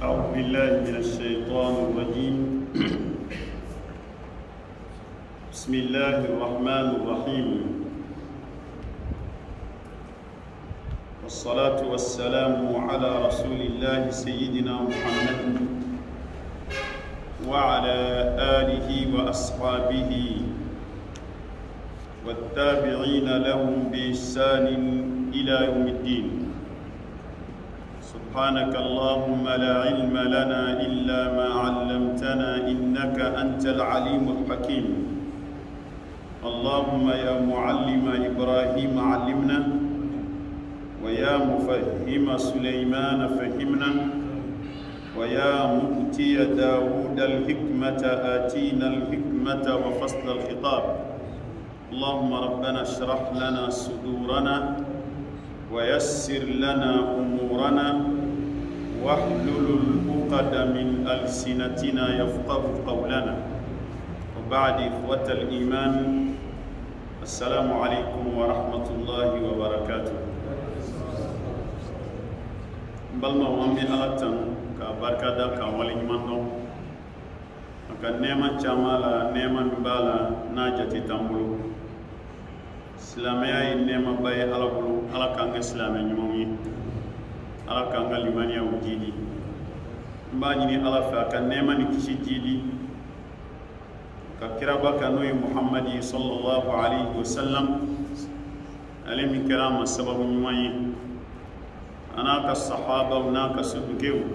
أعوذ بالله من الشيطان الرجيم. بسم الله الرحمن الرحيم، والصلاة والسلام على رسول الله سيدنا محمد وعلى آله وأصحابه والتابعين لهم بإحسان إلى يوم الدين. سبحانك اللهم لا علم لنا إلا ما علمتنا إنك أنت العليم الحكيم. اللهم يا معلم إبراهيم علمنا، ويا مفهم سليمان فهمنا، ويا مؤتي داود الحكمة آتينا الحكمة وفصل الخطاب. اللهم ربنا اشرح لنا صدورنا ويسر لنا أمورنا واحلل العقد من ألسنتنا يفقه قولنا. وبعد، إخوة الإيمان، السلام عليكم ورحمة الله وبركاته. بالما وامي ألتن كبركة كولي مندو كنيما جمالا نيما بالا ناجتي تامبلو silamaya nema baye ala bulu, ala kanga silame nyumongi, ala kanga limaniya wujidi. Mba nyini ala fa ka nema ni kishi jidi ka kiraba ka noy Muhammadi sallallahu alaihi wasallam ale min kirama sababu nyumanyi ana ka sahaba una ka subukew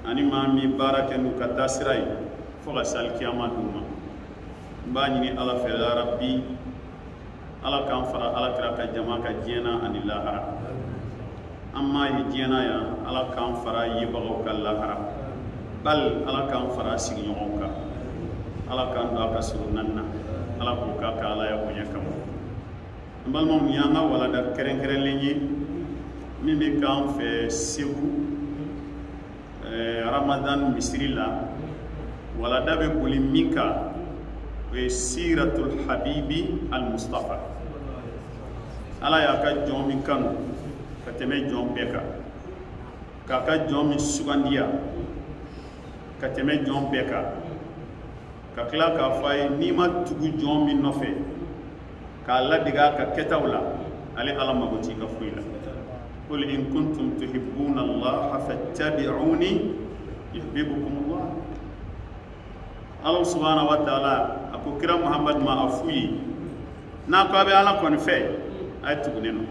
ani mami baraka nu ka tasirai fo ga sal kiyama duma. Mba nyini ala fa ya rabbi ala kan fara ala kira ka jama ka jena ani lahara, amma yi jena ya ala kan fara yi bagaw ka lahara, bal ala kan fara sigi ɲɔgɔn ka, ala kan do aka suru nanna, ala ko ka ka ala ya bonya kama. Balma mu yanga wala da kɛrɛnkɛrɛnlen ye min bɛ k'an fɛ Segu Ramadan misiri la, wala da bɛ boli min kan o ye siratul habibi al mustafa. Ala y'a ka jɔn min kanu ka tɛmɛ jɔn bɛɛ kan, k'a ka jɔn min sugandiya ka tɛmɛ jɔn bɛɛ kan, ka tila k'a fɔ a ye n'i ma tugu jɔn min nɔfɛ k'a ladege a ka kɛtaw la, ale ala mago t'i ka foyi la. Qul in kuntum tuhibbuna allaha fattabi'uni yuhibbukum allah. Allah subhanahu wa ta'ala a ko kira Muhammad ma a fu ye n'a ko a bɛ ala kɔni fɛ a ye tugu ne nɔ,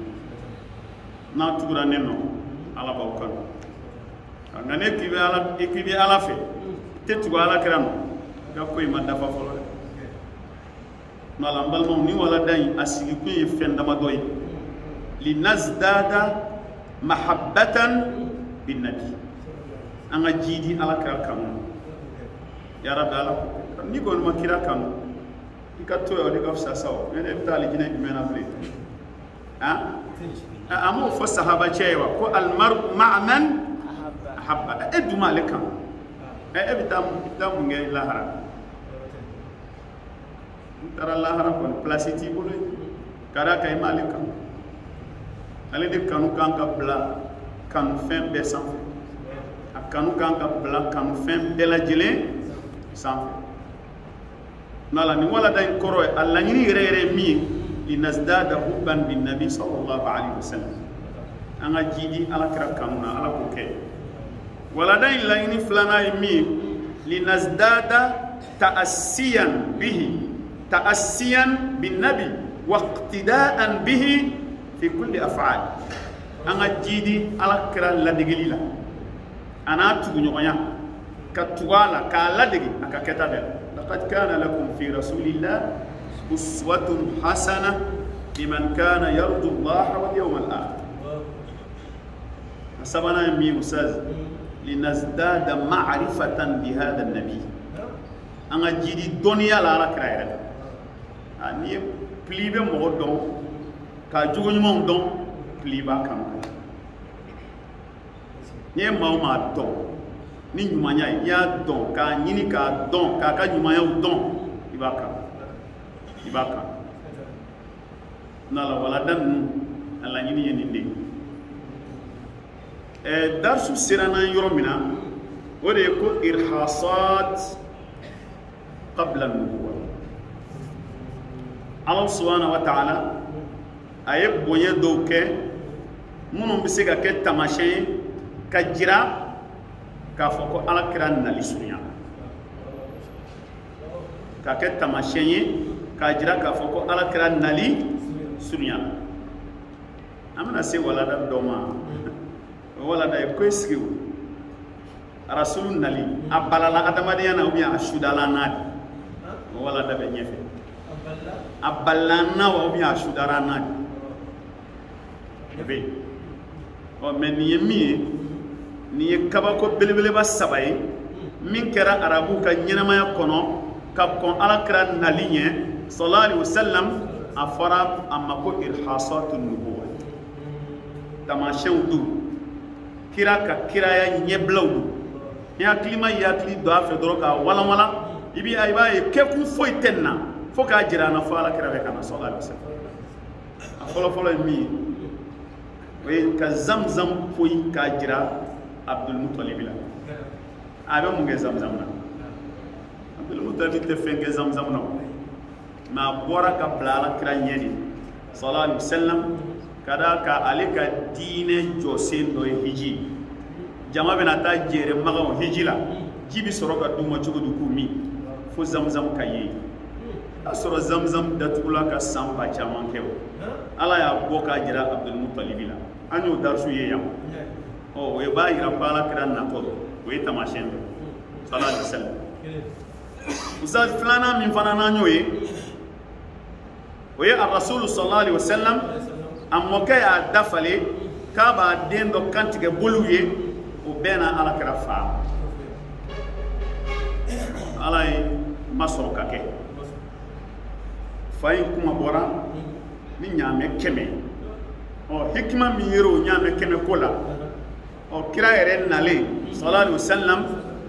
n'a tugura ne nɔ ala b'aw kanu. Nka ne k'i bɛ ala fɛ tɛ tugu ala kira nɔ i ka ko in ma dafa fɔlɔ dɛ. N'ala n balimaw, ni walada in a sigi kun ye fɛn damadɔ ye, linazdada mahabbatan bin nabi, an ka jidi ala kira kanu. Ya Rabbi, ala ni ko ma kira kanu i ka to ya o de ka fisa sawo ne bɛ taa alijinɛ jumɛn na bilen? A m'o fɔ sahaba cɛ ye wa ko almaru ma'a man ahabba. E duma ale kan, e bɛ taa mun kɛ lahara? N taara lahara kɔni place t'i bolo ye, ka d'a kan i m'ale kan. Ale de kanu kan ka bila kanu fɛn bɛɛ sanfɛ, a kanu kan ka bila kanu fɛn bɛɛ lajɛlen sanfɛ. N'ala ni walada in kɔrɔ ye a laɲini yɛrɛ yɛrɛ ye min ye, linazdada hubban bin nabi sallallahu alaihi wasallam, an ka jidi ala kira kanu na, ala k'o kɛ. Walada in laɲini filanan ye min ye, linazdada ta'assiyan bihi, ta'assiyan bin nabi wa iqtida'an bihi fi kulli af'al. An ka jidi ala kira ladegeli la, a n'a tuguɲɔgɔnya ka tugu a la k'a ladege a ka kɛta bɛɛ la. Laqad kana lakum fi rasulillah uswatun hasana liman kana yarju allaha wal yawmal akhir. A sabanan ye min ye ustaz, linazdada ma'rifatan bi hada nabi, an ka jidi dɔnniya la ala kira yɛrɛ la. N'i ye pili bɛ mɔgɔ dɔn k'a jogo ɲumanw dɔn, pili b'a kanu. N'i ye maa o maa dɔn ni ɲumanya ye, i y'a dɔn k'a ɲini k'a dɔn k'a ka ɲumanyaw dɔn, i b'a kanu, i b'a kanu. N'ala walada ninnu a laɲini ye nin de ye. darsu sirana yoromina ode ko irhasat qabla an-nubuwah Allah subhanahu wa ta'ala aye boye do ke munum bise ga ke tamashe ka jira ka foko ala kira nali sunya ka ke tamashe ka jira ka foko ala kira nali sunya amana se wala da doma wala da ko eskiu rasul nali abalala adamadiya na ubiya ashudala nadi wala da be nyefe abalana wa ubiya ashudara nadi be o men ni kabako belebele ba sabaye min kera arabu ka nyenama kono ka kon alakra naliye sallallahu alaihi wasallam afara amako irhasatun nubuwah tamashen du kira ka kira ya nyeblaw ya klima ya kli do afa doro ka wala wala ibi ay baye ke ku foy tenna fo ka jira na fa alakra be kana sallallahu alaihi wasallam folo mi we ka zamzam foy ka jira Abdul Muttalib la abe mu nge zamzam na Abdul Muttalib te fe nge zamzam na ma bora ka blala kra nyeni sallallahu alaihi wasallam kada ka alika dine jose no hiji jama bena ta jere maga hijila jibi soro ka duma chugo du kumi fo zamzam kayi asoro zamzam datula ka samba chaman kew ala ya boka jira Abdul Muttalib la anyo darsu ye yam o we ba ira pala kran na to we tamashen sallallahu alaihi wasallam ustaz flana min fanana nyoye we ar-rasul sallallahu alaihi wasallam amoka ya dafale ka ba dendo kantige boluye o bena ala krafa alay maso kake fay kuma bora ni nyame keme o hikma mi yero nyame keme kola o kira yere nale sallallahu alaihi wasallam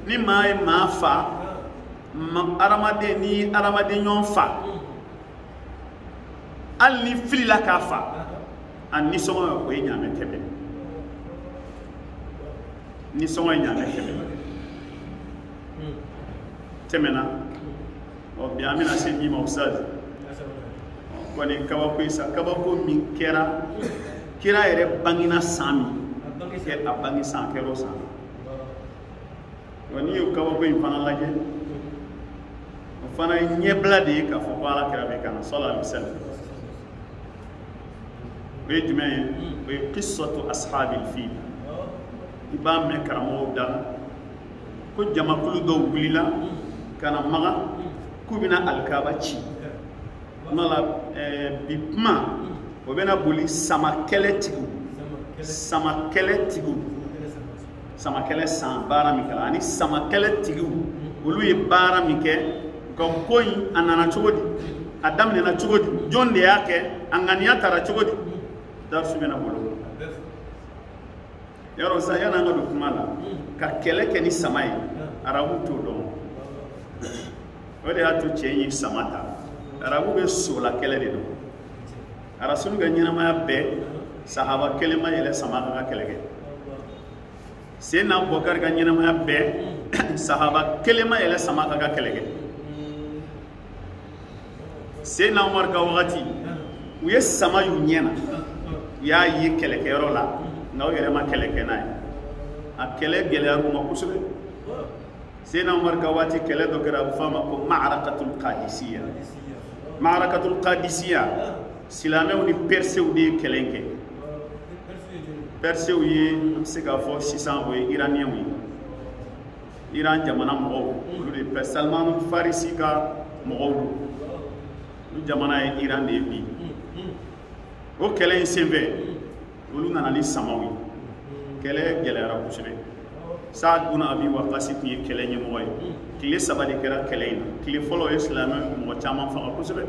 ni may ma fa aramade ni aramade nyon fa al ni filila ka fa an ni songo ko nyame kebe ni songo nyame kebe temena o bi amina se ni mausaz ko ni kawa ko isa kawa ko min kera kira yere bangina sami ke abangi san kero san woni yo kawo ko infana laje fana nyebla de ka fo bala kira be kana sallallahu alaihi wasallam be jume be qissatu ashabil fil ibam me karamo da ko jama kulu do gulila kana maga kubina alkabachi nala bipma o bena boli sama keletigu sama kele tigu sama kele san bara mi kala ani sama kele tigu olu ye bara mi ke ko koy anana chogodi adam ne na chogodi jonde yake angania tara chogodi dar su bena bolo yaro sa yana ngado kumala ka kele ke ni samai arabu to do wode hatu chenyi samata arabu be sola kele de do arasun ga nyina ma be sahaba kelema yele sama ka kelege sena bokar ga nyina ma be sahaba kelema yele sama ka kelege sena umar ka wagati uye sama yu nyena ya yi keleke rola ngaw yele ma keleke nay a kele gele aru ma kusube sena umar ka wati kele do kera fama ko ma'rakatul qadisiyya silameu ni perseu de kelenge Perseu ye sega fo 600 we iranien we Iran jamana mo lu de Salman Farisi ka mo lu jamana e Iran de bi o kele sembe lu nana ni samawi kele gelera kusure Saad bin Abi Waqqas ki kele ni moy kile sabali kera kele ina kile folo islam mo chama fa kusure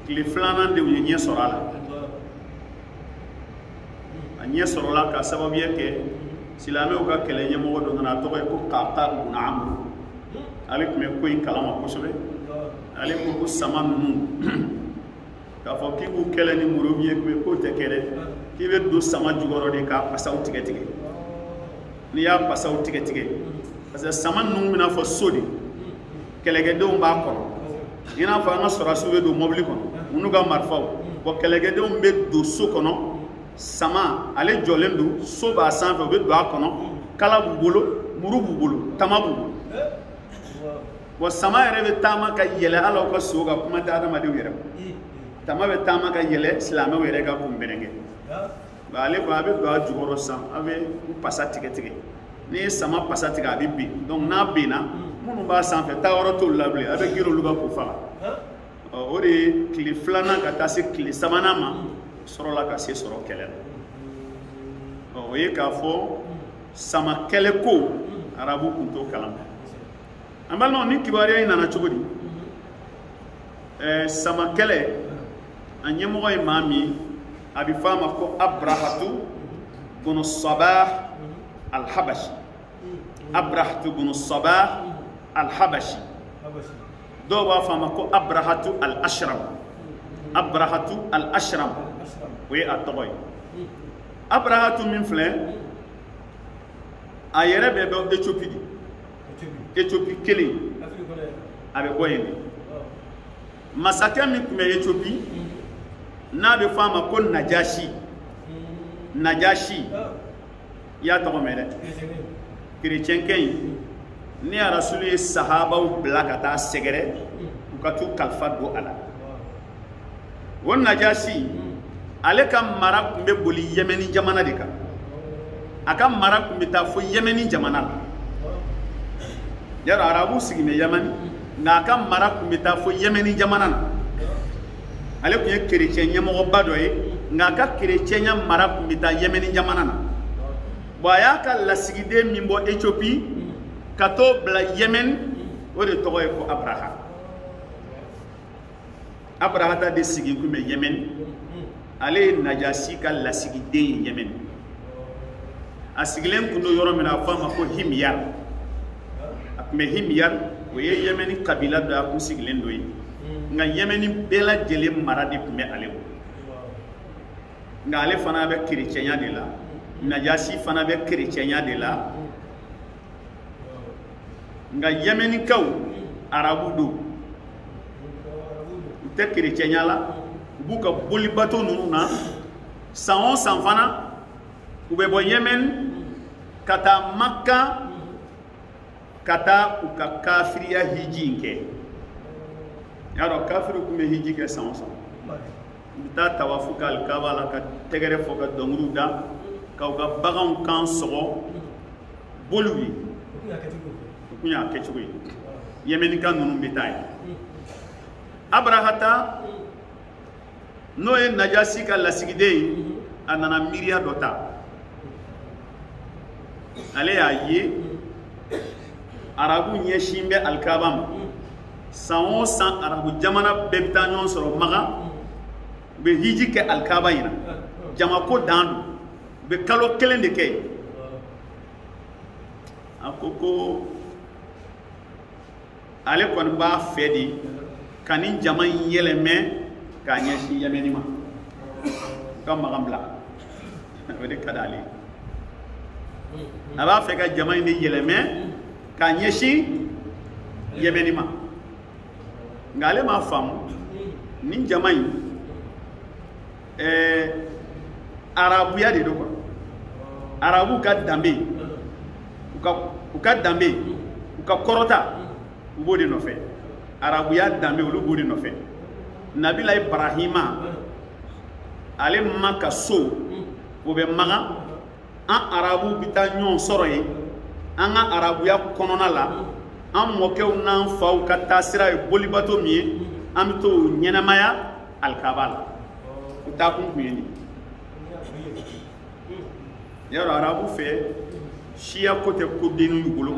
kile flana de wu nye sorala anya sorola ka sababu yake silame uka kele nyemo do na to ko Qaqaq ibn Amr alik me ko kalama kusube alik ko saman nu k'a fɔ k'i b'u kɛlɛ ni muru min ye k'o tɛ kɛ dɛ k'i bɛ don sama jukɔrɔ de k'a pasaw tigɛ tigɛ n'i y'a pasaw tigɛ tigɛ parce que sama ninnu bɛna fɔ so de kɛlɛkɛdenw b'a kɔnɔ i n'a fɔ an ka sɔrɔdasiw bɛ don mɔbili kɔnɔ u n'u ka marifaw bon kɛlɛkɛdenw bɛ don so kɔnɔ sama ale jɔlen don so b'a sanfɛ u bɛ don a kɔnɔ kala b'u bolo muru b'u bolo tama b'u bolo bon sama yɛrɛ bɛ taama ka yɛlɛ hali aw ka so ka kuma tɛ adamadenw yɛrɛ ma tama bɛ taama ka yɛlɛ silamɛw yɛrɛ ka kunbɛnɛnkɛ ale ko a bɛ don a jukɔrɔ san a bɛ pasa tigɛ tigɛ n'i ye sama pasa tigɛ a bɛ bin donc n'a binna minnu b'a sanfɛ taa yɔrɔ t'olu la bilen a bɛ girin olu ka k'u faga o de ye tile filanan ka taa se tile sabanan ma sɔrɔla ka se sɔrɔ kɛlɛ la o ye k'a fɔ sama kɛlɛ ko arabu kun t'o kalama an balimaw ni kibaruya in nana cogo di sama kɛlɛ a ɲɛmɔgɔ ye maa min a bɛ fɔ a ma ko abrahatu bunu sabah al-habashi abrahatu bunu sabah al-habashi dɔw b'a fɔ a ma ko abrahatu al-ashram abrahatu al-ashram o ye a tɔgɔ ye abrahatu min filɛ a yɛrɛ bɛ bɔ Éthiopie de Éthiopie kelen a bɛ bɔ yen de masakɛ min tun bɛ Éthiopie n'a bɛ fɔ a ma ko Najashi Najashi i y'a tɔgɔ mɛn dɛ kerecɛnkɛ in ni Rasulu ye sahabaw bila ka taa sɛgɛrɛ u ka t'u kalifa don a la o Najashi ale ka mara tun bɛ boli Yemeni jamana de kan a ka mara tun bɛ taa fo Yemeni jamana la yɔrɔ arabu sigilen bɛ Yemeni nka a ka mara tun bɛ taa fo Yemeni jamana na ale tun ye kerecɛn ɲɛmɔgɔba dɔ ye nka a ka kerecɛnya mara tun bɛ taa Yemeni jamana na bon a y'a ka lasigiden min bɔ Éthiopie ka t'o bila Yemen o de tɔgɔ ye ko Abraha Abrahata de sigi kun bɛ Yemen ale ye Najasi ka lasigiden ye Yemen a sigilen kun do yɔrɔ min na a fɔ a ma ko Himyar a tun bɛ Himyar o ye Yemeni kabila dɔ a kun sigilen dɔ ye nka Yemeni bɛɛ lajɛlen mara de tun bɛ ale bolo nka ale fana bɛ kerecɛnya de la Najasi fana bɛ kerecɛnya de la nka Yemenikaw arabu do u tɛ kerecɛnya la u b'u ka boli bato ninnu na san o san fana u bɛ bɔ Yemen ka taa Maka ka taa u ka kafiriya hiji in kɛ y'a dɔn kafiriw tun bɛ hiji kɛ san o san u bɛ taa tawafu ka alikaba la ka tɛgɛrɛ fɔ ka dɔnkiliw da k'aw ka baganw kan sɔgɔ boliw ye u tun y'a kɛ cogo ye Yemenika ninnu bɛ taa yen Abrahata n'o ye Najasi ka lasigiden ye a nana miiriya dɔ ta ale y'a ye arabu ɲɛsin bɛ alikaba ma san o san arabu jamana bɛɛ bɛ taa ɲɔgɔn sɔrɔ Maka u bɛ hiji kɛ alikaba in na jamako dan don u bɛ kalo kelen de kɛ a ko ale kɔni b'a fɛ de ka nin jama in yɛlɛmɛ k'a ɲɛsin Yemeni ma ka Makan bila o de ka di ale a b'a fɛ ka jama in de yɛlɛmɛ k'a ɲɛsin Yemeni ma nka ale m'a faamu nin jama in arabuya de don arabu ka danbe u ka danbe u ka kɔrɔta u b'o de nɔfɛ arabuya danbe olu b'o de nɔfɛ Nabila Ibrahima ale ma ka so o bɛ Maka an arabu bɛ taa ɲɔgɔn sɔrɔ yen an ka arabuya kɔnɔna la an mɔkɛw n'an faw ka taasira ye bolibato min ye an bɛ t'o ɲɛnamaya alikaba la u taakun kun ye nin yɔrɔ arabu fɛ siya ko tɛ kodenni y'u bolo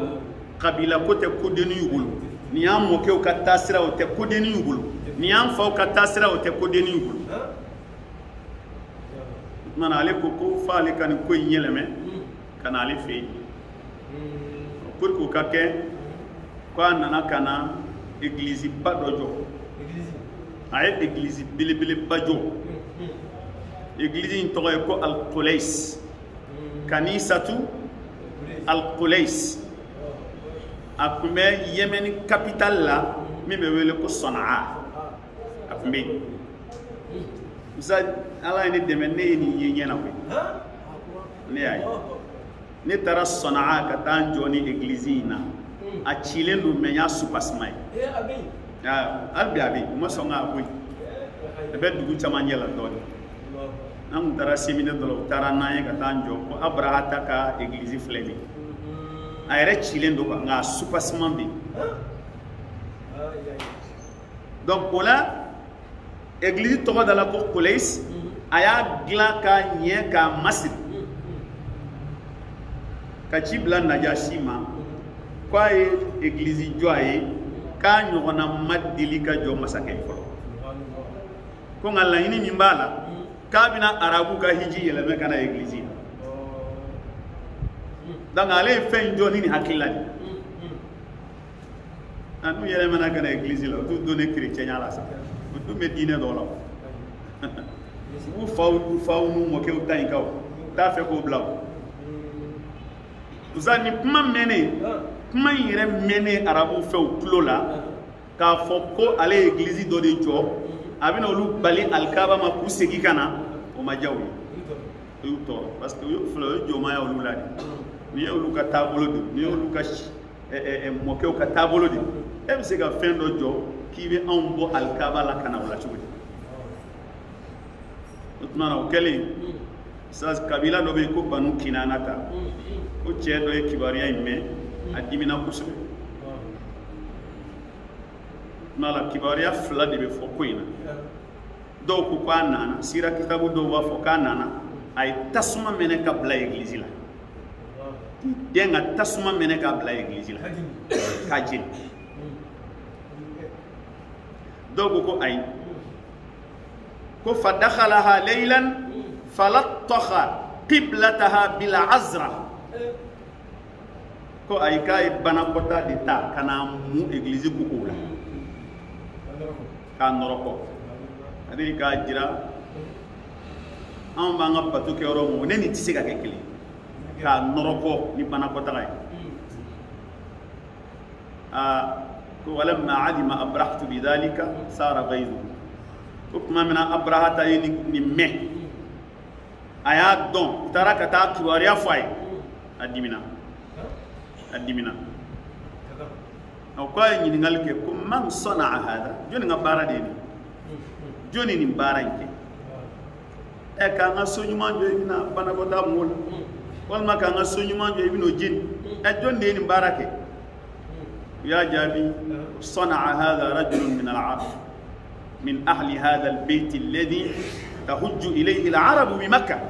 kabila ko tɛ kodenni y'u bolo nin y'an mɔkɛw ka taasira o tɛ kodenni y'u bolo nin y'an faw ka taasira o tɛ kodenni y'u bolo o tumana ale ko f'ale ka nin ko in yɛlɛmɛ ka na ale fɛ yen pour que o ka kɛ ko a nana ka na église ba dɔ jɔ ay église bilibili bajo église in togo ko al qulais kanisatu al qulais akume yemen capital la mi be wele ko Sanaa akume za ala ni deme ne ni yenya na ko ne ay ne tara Sanaa ka tan joni église na a chile lu menya supasmai albi abi mo songa boy be dugu chamanyela doni am tara semine dolo tara naye ka tanjo ko abrahata ka église flemi ayre chile ndo nga supasman bi donc voilà église to da la ko Qulais aya glan ka nye ka masjid ka chibla najashima kwa église joye ka nyogona madili ka jo masake folo ko ngalla ini mimbala kabina arabu ka hiji yele me kana église donc ale fen joni ni hakilani anu yele mana kana église la tout donner chrétien ala sa tout medine do la u faw nu mo ke u tan kaw ta fe ko blaw uzani kuma mene kuma yere mene arabu fe u klo la ka fo ko ale église do de jo abina olu bali alkaba ma ku segi kana o ma jawi yu to parce que yu flo jo ma ya olu la ni olu ka tabolo de ni olu ka mo ke o ka tabolo de e se ka fen do jo ki be on bo alkaba la kana wala chugo utmana o kele sas kabila do be ko banu kinanata o che do e kibariya imme adimina kusube mala kibariya fla de be fokoina do ko kwa nana sira kitabu do wa fokana ay tasuma mene ka bla église la denga tasuma mene ka bla église la kajin do ko ay ko fadakhalaha laylan falattaha qiblataha bil azra ko ay kay bana kota di ta kana mu église ko ko la ka noroko adi ka jira an banga batu ke oro mo ne ni tise ka ke kili ka noroko ni bana kota kay ko walamma alima abrahtu bidhalika sara ghayru ko kuma mina abrahata ni me aya don taraka ta kiwariya fay adimina aw ko ay ni ngal ke ko man sona hada joni nga bara de ni joni ni bara nke e ka nga soñuma jo ibina bana ko da mol wal ma ka nga soñuma jo ibino jin e joni de ni barake ya jabi sona hada rajul min al-arab min ahli hada al-bayt alladhi tahujju ilayhi al-arab bi makkah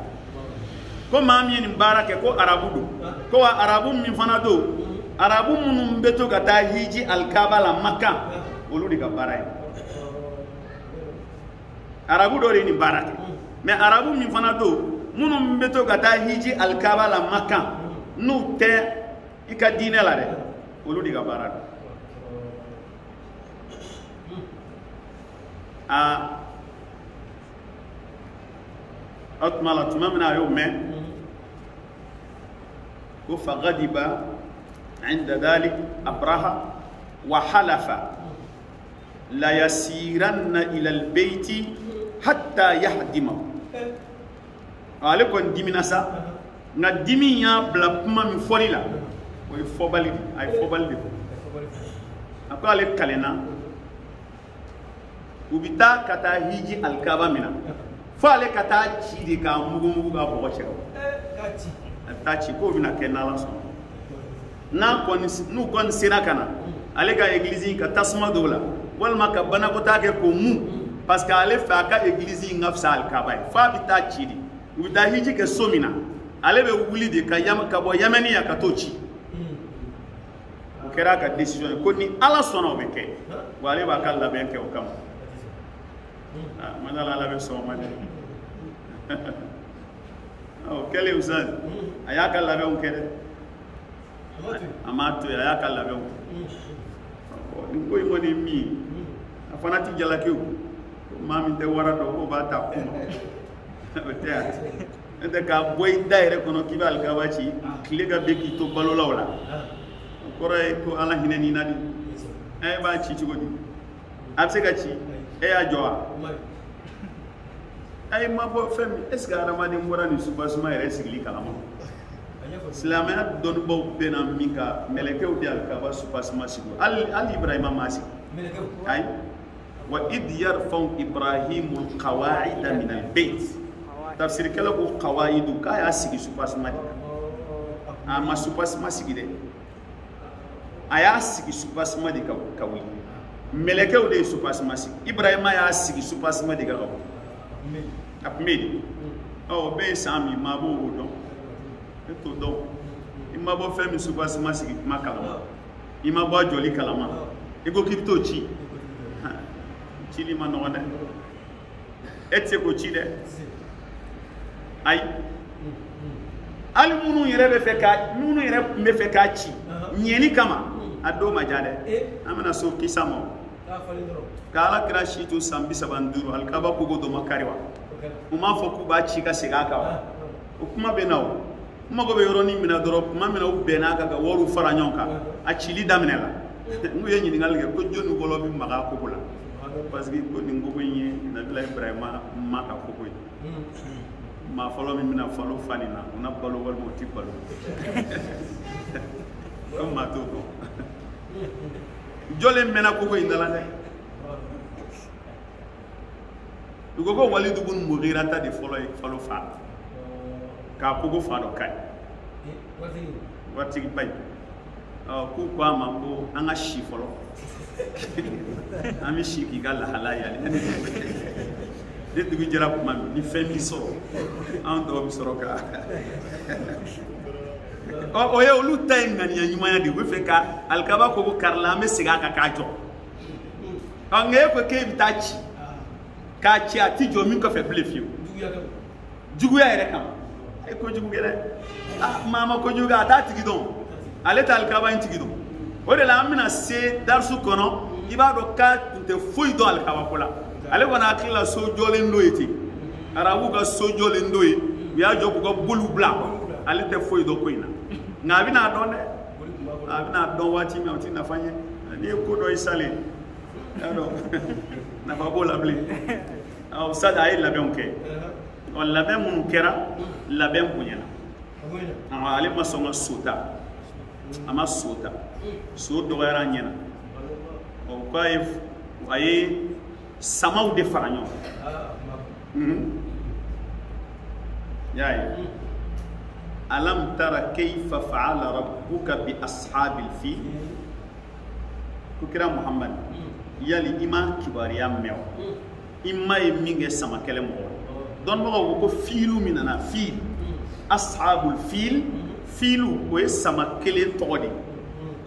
ko mam yin barake ko arabu ko wa arabu min fanado arabu munum beto gata hiji al-kaaba la makka olu diga baray arabu do ni barake mais arabu min fanado munum beto gata hiji al-kaaba la makka nu te ikadine la de olu diga baray أطمال أتمامنا يوم فغضب عند ذلك أبرهة وحلف لا يسيرن إلى البيت حتى يهدمه عليكم دمنا سا ندمي يا بلكما من فوريلا ويفوبالي أي فوبالي أقول عليك كلنا ubita kata hiji alkaba mina fale kata chidi ka mugu ga bo chego tachi ko bina kenala so na kon nu kon sina kana ale ga église ka tasma dola wal maka bana ko take ko mu parce que ale fa ka église ngafsa alkaba fa bita chidi ubita hiji ke somina ale be wuli de ka yam ka bo yamani ya ka tochi o kera ka décision ko ni ala sono be ke wale ba kala be ke o kam madala la be so mane o kele usad ayaka la be on kede amato ayaka la be on ni koy ngoni mi afana ti jala kiw mami te wara do ko ba ta kuma ete ka boy daire kono kibal ka wachi klega be ki to balo lawla ko ray ko ala hineni nadi ay ba ci godi abse ka ci e ya joa ay ma bo fem est-ce que ramadi ngora ni subasma ere sigli kalama silamaya don bo bena minka melekew di al kaba subasma sigo al ibrahima masi ay wa id yarfau ibrahimul qawaid min al bayt tafsir kala ko qawaidu ka ya sigi subasma di ama subasma sigi de aya sigi subasma di kawi melekew de subasma sigi ibrahima ya sigi subasma di kawi apmedi oh be sami mabo odo eto do imabo femi subasma sigi makala imabo joli kalama ego kipto chi chili manone etse ko chi de ay al munu yere be feka munu yere me feka chi nyeni kama ado majade amana so kisamo kala krashi to sambi sabanduru al kaba ko godo makariwa uma foku ba chi ka sega ka kuma be nawo kuma go be yoroni mina doro kuma mina u be na ka ga woru fara nyonka a chili damnela ngu ye nyini ngalge ko jonu golo bi maga ko bula parce que ko ningo ko yin na bila ibrahima maka ko ko ma falo mi mina falo fanina una balo wal moti balo ko ma to ko jole mena ko ko indala ne dugo ko walidu bun mughirata de falo fa ka ko go fa do kai wati bay ku kwa mambo anga shi folo ami shi ki gala halaya de dugu jara kuma ni femi so an do mi soroka o ye olu tay ngani ya nyuma ya de we fe ka alkaba ko karla me siga ka kajo ange ko ke bitachi ka chi ati jo min ko fe blefio jugu ya ere kam e ko jugu gele mama ko jugu ata tigidon ale tal kaba intigidon o de la amina se darsu kono ibado ka te fuy do al kaba kola ale wana akila so jole ndoyiti arabu ga so jole ndoyi ya jobu ko bulu bla ale te fuy do koina ngabi na don de abi na don wati mi oti na fanye ni ko do isale ado na fa bola ble aw sada ay la benke on la ben mun kera la ben bunyana ale ma so suta ama suta so do era nyana o kai ay samaw de faranyo yaay alam tara kayfa fa'ala rabbuka bi ashabil fil kukira muhammad yali ima kibariya mew imma minge sama kele mo don mo ko filu minana fil ashabul fil filu o sama kele todi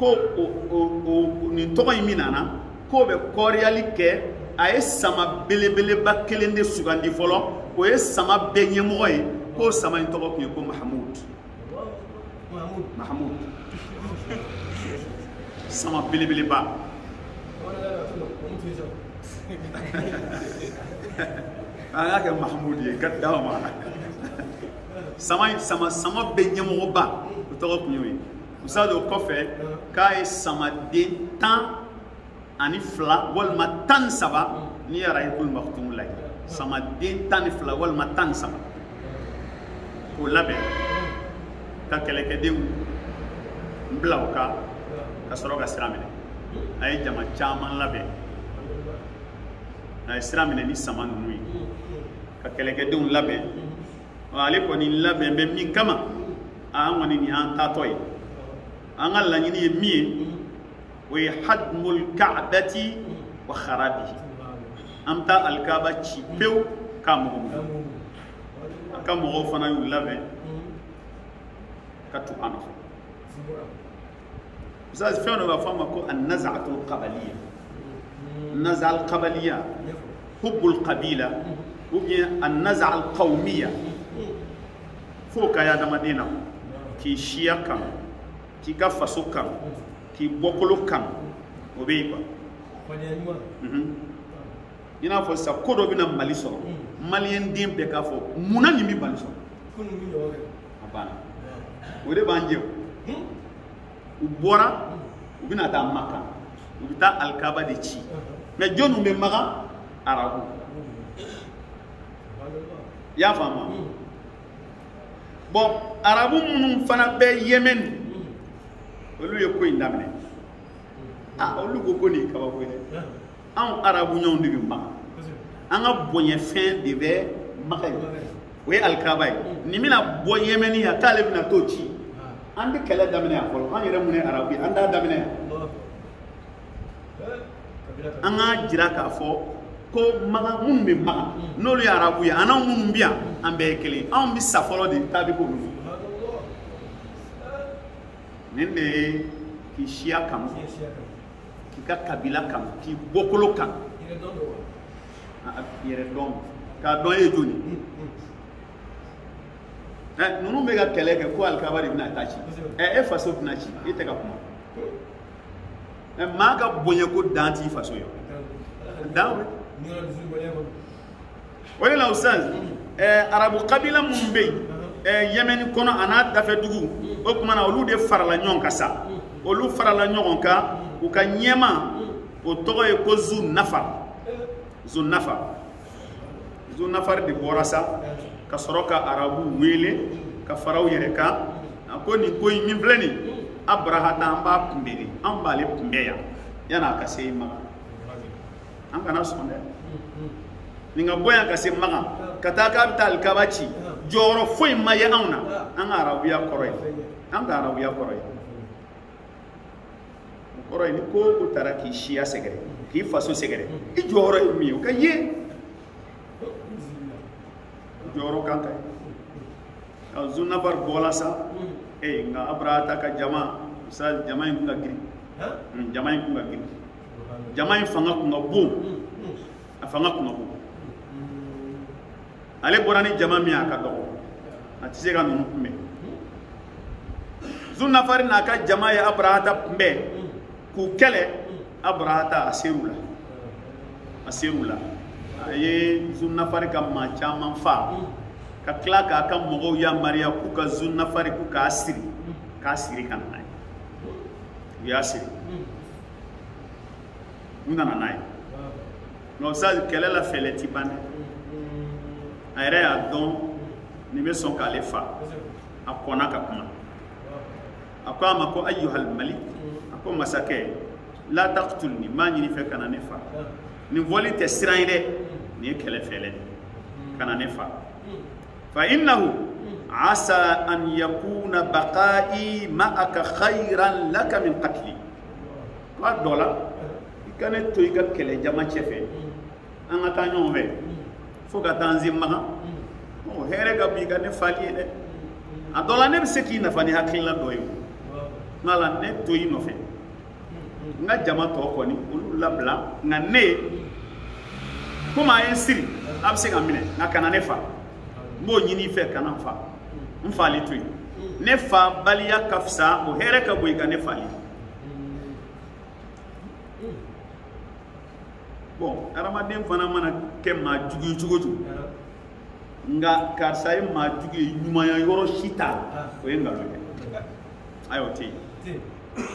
ko o ni toy minana ko be koryali ke ay sama belebele ba kele de sugandi folo o sama benye moy ko sama to ko ko mahmud sama belebele ba ana ke mahmud ye gadda ma sama benye mo ba to ko nyoy usado ko fe kay sama de tan ani fla wal matan saba ni raytul maktum lay sama de tan fla wal matan saba ko labe ka kele ke de blauka ka soroga stramine ay jama chaman labe ay stramine ni sama nui ka kele ke de labe ale ko ni labe be min kama an woni ni an tatoy an alla ni ni mi we hadmul ka'bati wa kharabihi amta al kaaba ci pew kamo fana yu labe katu ano ça se fait on va faire ko an naz'atu al qabaliyya naz'a al qabaliyya hubb al qabila ou bien an naz'a al qawmiyya foka ya damadina ki shia kan ki ka faso kan ki bokolo kan o be ba ina fo sa ko do bina mali so malien dem be ka fo muna ni mi bali so abana o de banje u bora u bina ta makka u bita alkaba de ci mais jonu be maga arabu ya fama bon arabu munun fana be yemen olu ye ko indamne olu ko ni kaba ko ne an arabu ñow ndigi ma an ga bonye fin de be makay we alkaba ni mina bo yemeni ya kale bina to ci an de kala damne ya ko an yere mune arabu an da damne an ga jira ka fo ko maga mun be maga nolu ya arabu ya anan mun biya an be kele an bi safolo de tabi ko mun nende ki shia kam ki ka kabila kam ki bokolo kam yere don ka don e joni nunu be ga kele ke ko alkaba de bina tachi e faso bina chi ite ka kuma maga bonye ko danti faso yo dawe wala la ustaz arabu kabila mumbe yemen kono ana dafe dugu o kuma na olu de farala nyon kasa olu farala nyon ka u ka nyema o togo e ko zu nafar de borasa ka soroka arabu wele ka faraw yere ka ko ni ko mi bleni abraha ta amba kumberi amba le kumbeya yana ka sey ma an kana sonde ninga boya ka sey ma kata capital kabachi joro foi maye auna an arabiya koroy an arabiya koroy ni ko utaraki shia segere ki faso segere I joro mi o kaye joro kanka azuna bar bolasa nga abrata ka jama sal jama in kunga giri jama in kunga giri jama in fanga kunga bo afanga kunga bo ale borani jama mi aka do atise ga nunu kumbe zunna fari na ka jama ya abrata mbe ku kele abrata asirula aye zunna fari ka ma chama fa ka klaka ka mogo ya maria ku ka zunna fari ku ka asiri kan nai ya asiri ngana nai no sa kele la feleti bane ayre a don ni be son ka le fa akona ka kuma akwa ma ko ayyuhal malik akwa masake la taqtulni ma ni fe kana ne fa ni voli te siraide ni kele fele kana ne fa fa innahu asa an yakuna baqa'i ma'aka khayran laka min qatli wa dola ikane to iga kele jama chefe an ata nyombe fo ka tanzi maga o here ga bi ga ne fali de adola ne seki na fani hakilla doyo ngala ne to yi no fe nga jama to ko ni ulu labla nga ne kuma yin siri abse ga mine na kana ne fa mo nyini fe kana fa mfali tu ne fa baliya kafsa o here ka boy ga ne fali bon aramaden fana mana ke ma jugu nga karsa e ma jugu nyuma ya yoro shita o yenga lo ayo ti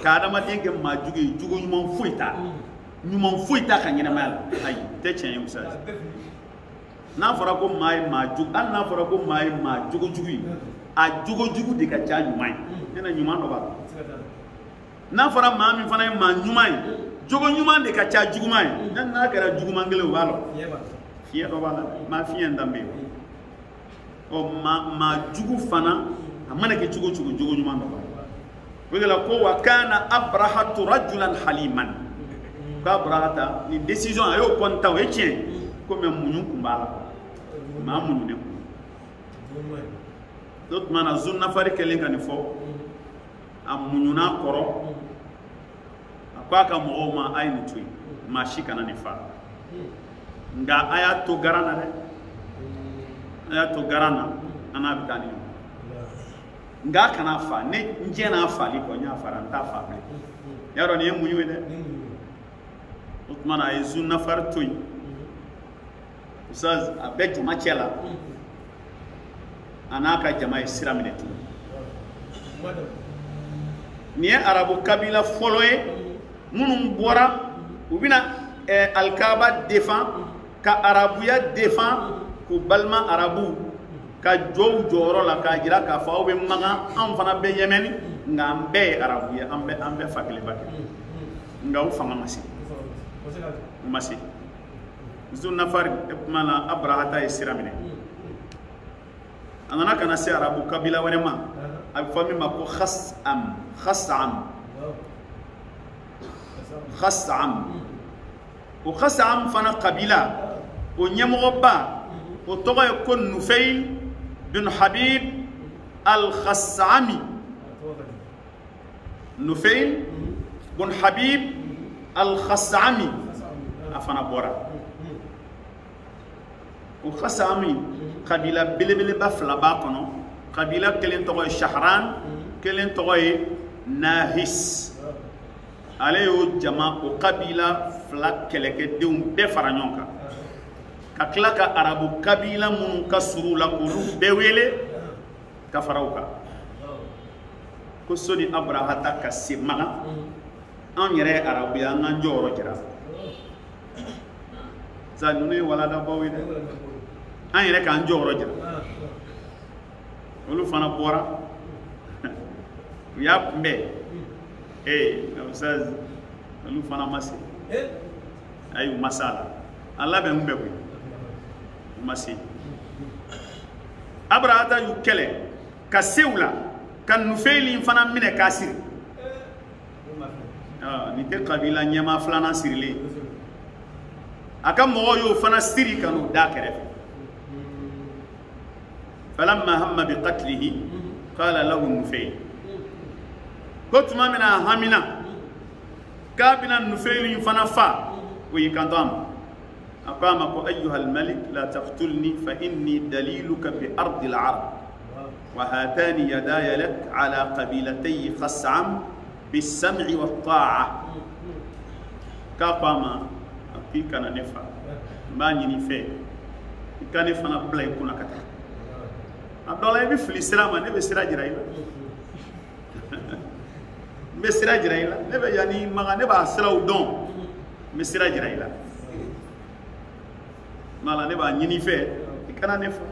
ka aramaden ke ma jugu nyuma fuita ka nyina mal ay te chen yu sa na fara ko mai ma jugu an na fara ko mai ma jugu a jugu de ka cha nyuma ina nyuma no ba na fara ma mi fana ma nyuma jogo nyuma de ka cha jugu mai nan na gara jugu mangele walo fiye do bala ma fiye ndambe o ma jugu fana amana ke jugu nyuma do wala ko wa kana abrahatu rajulan haliman ka abrahata ni decision ayo konta we tien ko me munyu kumbala ma munyu ne dot mana zunna fari kelen kan fo am munyu na koro kwa ka mo ma ayni tuy ma shikana ni fa nga aya to garana ana bitani nga kana fa ne nje na fa li ko nya faranta fa be yaro ne munyu de utmana ay zunna far tuy Ustaz abe jama cɛla a n'a ka jama ye sira minɛ tugun nin ye arabu kabila fɔlɔ ye minnu bɔra u bɛna alikaaba défend ka arabuya défend k'u balima arabu ka jɔw jɔyɔrɔ la k'a jira k'a fɔ aw bɛ magan an fana bɛ yɛmɛni nka an bɛɛ ye arabu ye an bɛɛ fa kelen ba kelen nka u fanga ma se u ma se Zunafari kuma na Abrahata ye sira minɛ a nana ka na se arabu kabila wɛrɛ ma a bɛ fɔ min ma ko Khas'am o Khas'am fana kabila o ɲɛmɔgɔba o tɔgɔ ye ko Nufayl bin Habib al-Khas'ami Nufayl bin Habib al-Khas'ami a fana bɔra o Khas'ami kabila belebeleba fila b'a kɔnɔ kabila kelen tɔgɔ ye Shahran kelen tɔgɔ ye Nahis ale y'o jama o kabila fila kɛlɛkɛdenw bɛɛ fara ɲɔgɔn kan ka tila ka arabu kabila minnu ka surun la k'olu bɛɛ wele ka fara u kan ko soni Abrahata ka se Magan an yɛrɛ ye arabu ye an k'an jɔyɔrɔ jira sa ninnu ye waladabaw ye dɛ an yɛrɛ k'an jɔyɔrɔ jira olu fana bɔra u y'a kunbɛn Ustaz olu fana ma se ayi u ma se a la a labɛn kun bɛ koyi u ma se Abrahata y'u kɛlɛ ka se u la ka Nufayl fana minɛ k'a siri nin tɛ kabila ɲɛmaa filanan sirilen a ka mɔgɔw y'o fana siri ka n'u da kɛrɛfɛ falamma hamma bi qatlihi qala lahu Nufayl ko tuma min na a hamina k'a bɛna Nufayl fana fa o y'i kanto a ma a ko a ma ko ayyuhal malik la taqtulni fa inni daliluka bi ardi al-arab wa hatani yadaya lak ala qabilatay Khas'am bis-sam'i wat-ta'a k'a ko a ma a k'i kana ne fa n b'a ɲini fɛ i ka ne fana bila i kunna ka taa a dɔ la i bɛ fili sira ma ne bɛ sira jira i la n bɛ sira jira i la ne bɛ yanni Magan ne b'a siraw dɔn n bɛ sira jira i la mala ne b'a ɲini fɛ i kana ne fa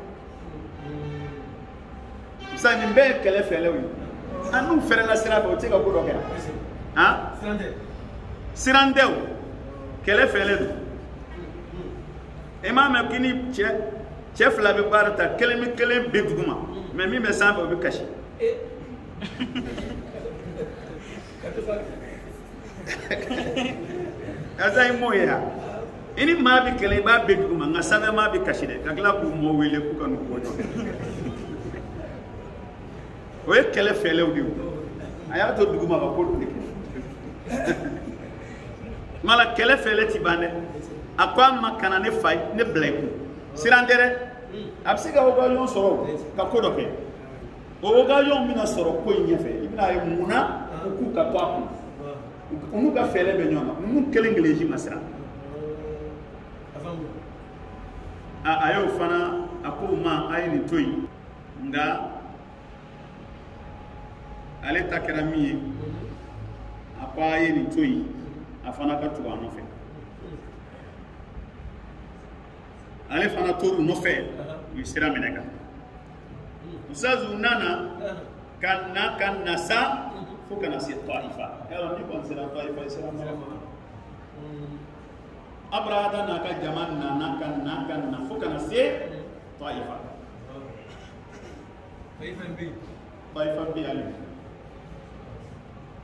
sa nin bɛɛ ye kɛlɛ fɛlɛw ye an n'u fɛrɛla sira fɛ o tɛ ka ko dɔ kɛ han siran tɛ o kɛlɛ fɛlɛ don i m'a mɛn k'i ni cɛ fila bɛ baara ta kelen bɛ kelen bɛ duguma mɛ min bɛ sanfɛ o bɛ kasi asa ye m'o ye ha i ni maa bɛ kɛlɛ i b'a bɛ duguma nka sanfɛ maa bɛ kasi dɛ ka tila k'u mɔ wele k'u ka n'u bɔ ɲɔgɔn o ye kɛlɛ fɛlɛw de ye a y'a to duguma ka ko dɔ de kɛ mala kɛlɛ fɛlɛ ti ban dɛ a ko a ma kana ne fa ne bila i kun siran tɛ dɛ a bɛ se ka occasion sɔrɔ ka ko dɔ kɛ o occasion bɛna sɔrɔ ko in ɲɛfɛ i bɛna ye munna u k'u ka to a kun u n'u ka fɛɛrɛ bɛ ɲɔgɔn kan ninnu kelen kelen si ma siran a y'o fana a ko ma a ye nin to yen nka ale ta kɛra min ye a ko a ye nin to yen a fana ka tugu a nɔfɛ ale fana tor'u nɔfɛ u ye sira minɛ kan Ustaz u nana ka na sa fo kana se Taifa yala ni kɔni sera Taifa sera Magan Abrahata n'a ka jama nana ka na fo kana se Taifa Taifa bɛ ale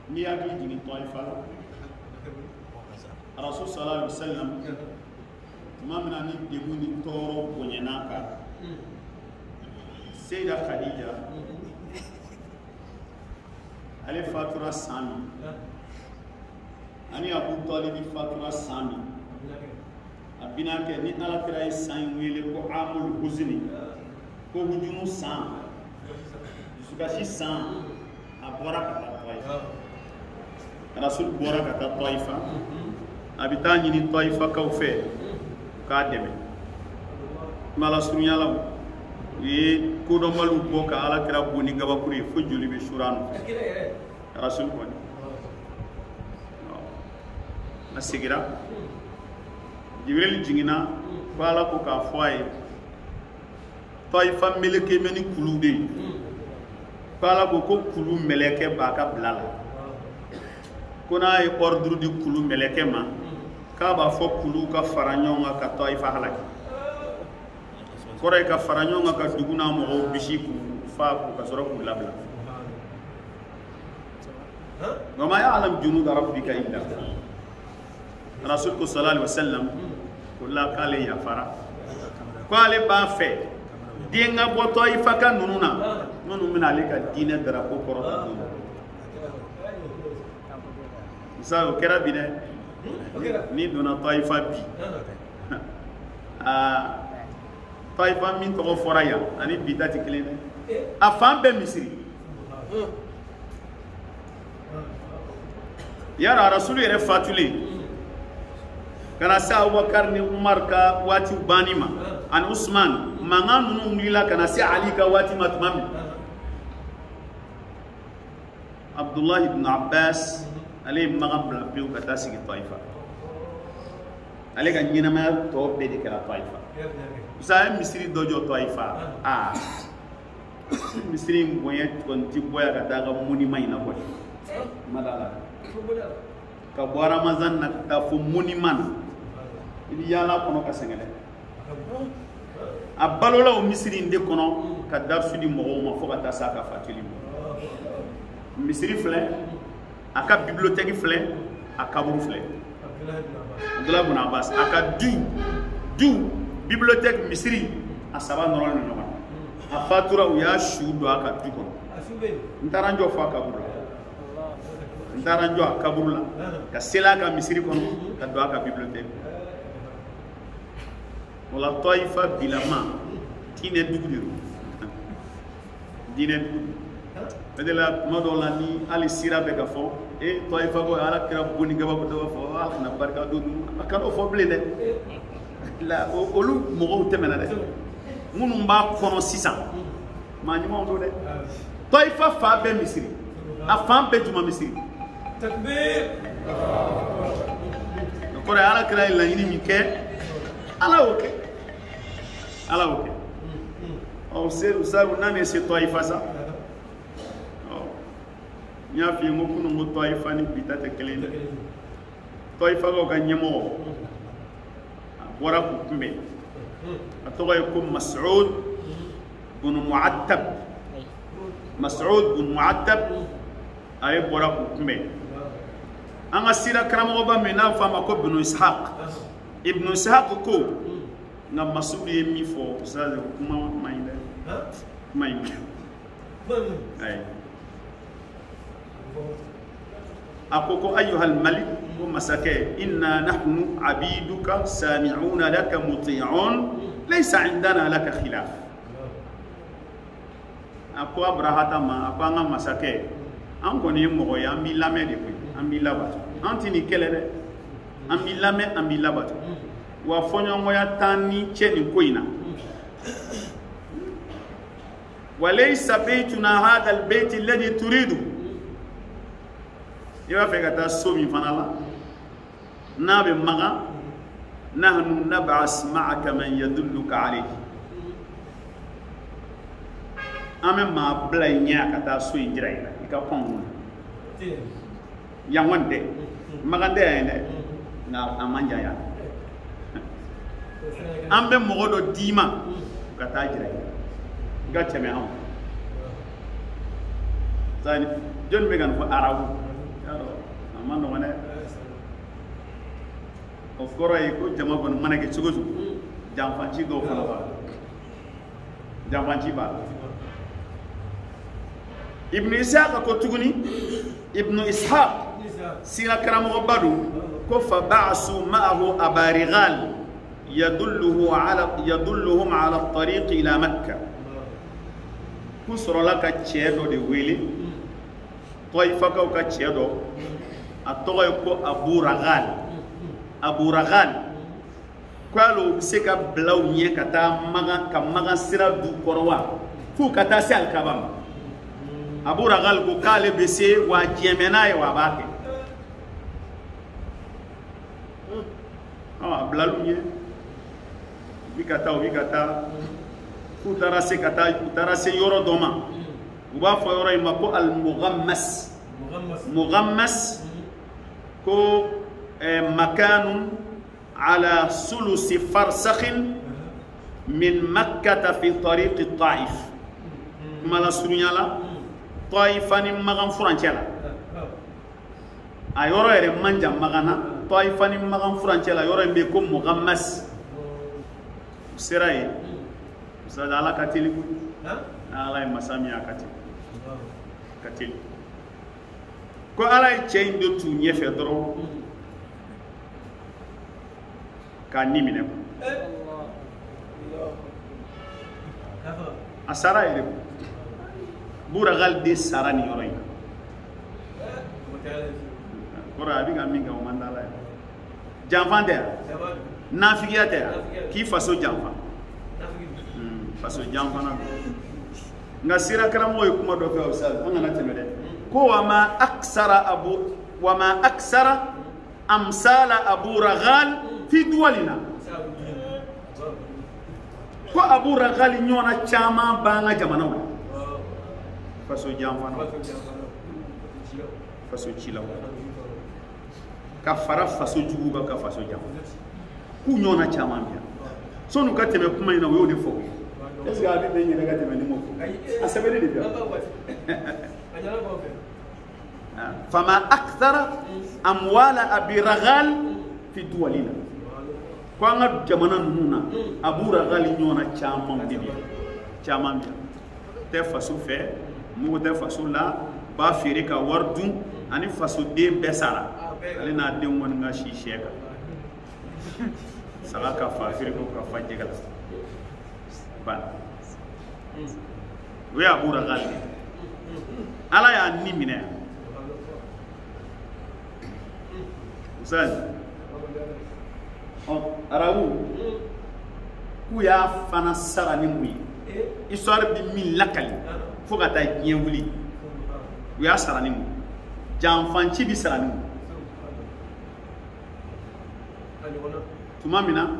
n'i hakili jigin Taifa la Rasul sallallahu alaihi wasallam tuma min na ni degun ni tɔɔrɔ bonyana kan Seyda Khadija ale fatura san min ani Abu Talib fatura san min a bina kɛ ni Alakira ye san wele ko amul huzni ko hujumu san dusukasi san a bɔra ka taa Taifa Rasul bɔra ka taa Taifa a bɛ taa ɲini Taifa kaw fɛ k'a dɛmɛ mala sunya la ye ko do malu boka ala kira boni gabakuri fo joli be shuranu rasul ko asigira jibril jingina wala ko ka foye taifa meleke meni kulude wala ko kulu meleke ba ka blala kona e ordre du kulu meleke ma ka ba fo kulu ka faranyonga ka taifa halaki kore ka faranyonga ka duguna mo bishiku fa ko ka soro ko labla وما يعلم جنود ربك إلا رسولك صلى الله عليه وسلم قال قال يا فرا قال بافه دينغا بوتو يفكا نونونا نونو من عليك دين درابو كروتا مساو كرا بيده ني دونا طائفه بي طائفه من تو فرايا اني بيداتي كلين افام بمصري yara rasulu yere fatule kana sa Abubakar ni Umar ka wati banima an Usman mangam nu mila kana sa Ali ka wati matmam Abdullah ibn Abbas ali magam bla piu kata sigi taifa ali ka nyina ma to be de kala taifa sa misri dojo taifa misri ngoye kon ti boya kata ga muni mai na ko madala ka bo Ramazan na ta fu muniman ili yala kono ka sengele abalola o misiri inde kono ka darsu di mo ma fo ka ta saka fatili misiri fle aka bibliothèque fle aka buru fle Abdullah ibn Abbas aka du bibliothèque misiri asaba norol no ma afatura u ya shudo aka du kono ntaranjo fa ka buru ntaranjo akaburula ka sela ka misiri kono ka do aka bibliothèque wala taifa bilama tine dugudiru dine pedela modola ni ali sira be ka fo e taifa go ala kira boni gaba ko do fo ala na barka do aka do fo blende la olu mo temena de munu mba kono 600 ma ni mo do de taifa fa be misiri afam be juma misiri takbir ko ala kira la ni mi ke ala oke o ser usabu nane se taifa sa nya fi mo kunu mo taifa ni bitate kelende taifa go ganyemo wara ku kumbe atoga ko Mas'ud bin Mu'attab ay bora ku kumbe anga sira karamo ba mena fama ko ibn Ishaq ko na masudi mi fo sa kuma mainda ay akoko ayyuhal malik wa masake inna nahnu abiduka sami'una laka muti'un laysa indana laka khilaf ako abrahata ma ako anga masake an koni mo ya mi lame de ko an mi labato antini kelere an mi lame an mi labato wa fonyo ya tani cheni koina walaysa baytuna hadha albayt alladhi turidu iwa fekata somi fanala nabe maga nahnu nab'as ma'aka man yadulluka alayhi ame ma blay nya kata so injira ika pon yangwande magande ene na amanja ya ambe mogodo dima kata jira ga cheme am zani jon megan ko arabu yaro amano wane of course ko jama bon manake chugoju jamfanci go fala ba jamfanci ba ibn Ishaq ko tuguni ibn Ishaq sira karamo badu ko fa ba'su ma'ahu abarighal يدلهم على الطريق إلى مكة كسر لك تشيدو دي ويلي طيفك وكا تشيدو أتوغيكو أبو رغال kwalo se ka blaw nye kata maga sira du korwa fu kata se alkabam Abu Ragal ko kale bese wa jemena e wa bake blalu nye bikata utara se yoro doma uba fo yoro ima ko al mughammas ko makanun ala sulusi farsakhin min makkah fi tariq at-taif mala sunyala taifani magan furancela ayoro ere manja magana taifani magan furancela yoro mbe ko mughammas serai sadala katili ala masami katili ko ala chain do tu nyefe doro ka nimine asara ile buragal de sarani yoroy kora abi ga minga o mandala janfan de nafigiyate ki faso janfan faso janfan nga sira karamo e kuma do fe usal an na temede ko wama aksara amsala abu ragal fi duwalina ko abu ragal nyona chama banga jamana wa faso janfan faso chila ka fara faso jugu ka faso janfan ku nyona chama bia so nu ka teme kuma ina wo de fo est-ce que abi be nyina ka teme ni mo asabele de bia fama akthara amwala abi ragal fi duwalina ko nga jamana nuna abu ragal nyona chama bia te faso fe mu te faso la ba fere ka wardu ani faso de besara ale na de won nga shi sheka sala ka fa fere ko ka fa jegala ban we abu ragal ala ya ni mine usal arabu ku ya fana sara ni muyi histoire bi min lakali fo ka ta wuli u ya sara ni mu janfanci bi sara ni mu tuma mina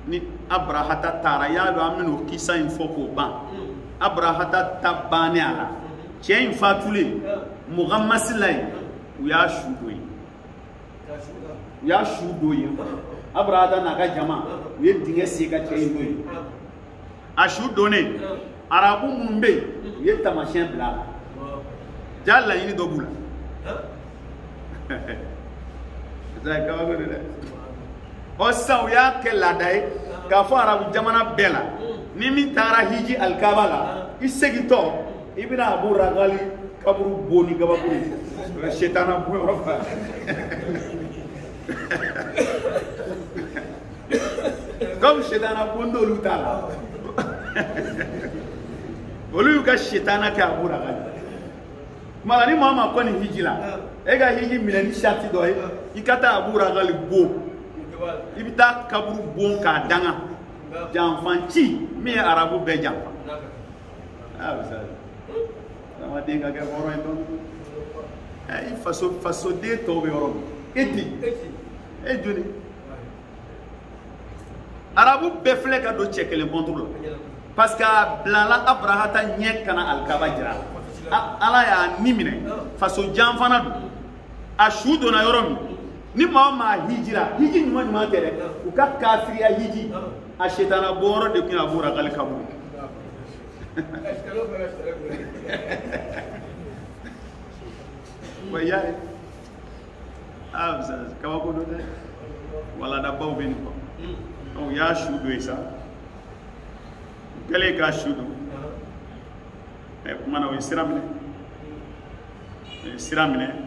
ni abrahata tara ya do amino kisa info ko ban abrahata tabane ala cɛ in fatule mugammasilai u y'a su do ye abrahata n'a ka jama u ye dingɛ sen ka cɛ in do ye a su donnen arabu minnu bɛ yen u ye tamasiyɛn bila a la ja laɲini dɔ b'u la o sisan u y'a kɛ laada ye k'a fɔ arabu jamana bɛɛ la ni min taara hiji alikaba la i segintɔ i bɛna Abu Ragali kaburu bon ni gabakuru setana bon yɔrɔ fa comme setana bon d'olu t'a la olu y'u ka setana kɛ Abu Ragali kumala ni maa ma kɔ nin hiji la e ka hiji minɛ ni sarti dɔ ye i ka taa Abu Ragali bon i bɛ taa kaburu bon k'a danga janfanci min ye arabu bɛɛ janfa sama den ka kɛ hɔrɔn ye dɔn i fasoden tɔw bɛ yɔrɔ min e joli arabu bɛɛ filɛ ka don cɛ kelen kɔntoro la parce que a bilala abrahata ɲɛ kana alikaba jira ala y'a ni minɛ faso janfana don a su donna yɔrɔ min ni maa o maa hijira hiji ɲuman ɲuman tɛ dɛ u ka kafiriya hiji a setana bɔyɔrɔ de tun ye Abu Ragali kaburu wa ya kabako do dɛ wala da baw bɛ nin kɔ donc y'a su do ye sa kɛlen k'a su do kuma na o ye sira minɛ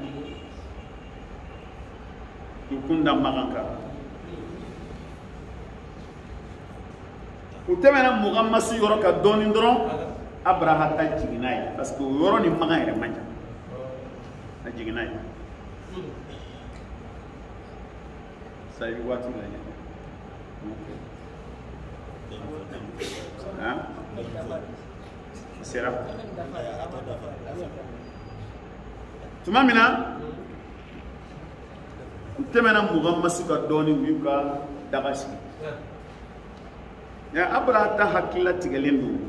u kun da magan kan u tɛmɛna mugamasi yɔrɔ ka dɔɔnin dɔrɔn abrahata jiginna ye parce que o yɔrɔ ni magan yɛrɛ man jan a jiginna ye sayi waati la ɲɛ sera tuma mina temena mugam masuka doni yuka dagasi ya abra ta hakila tigelendu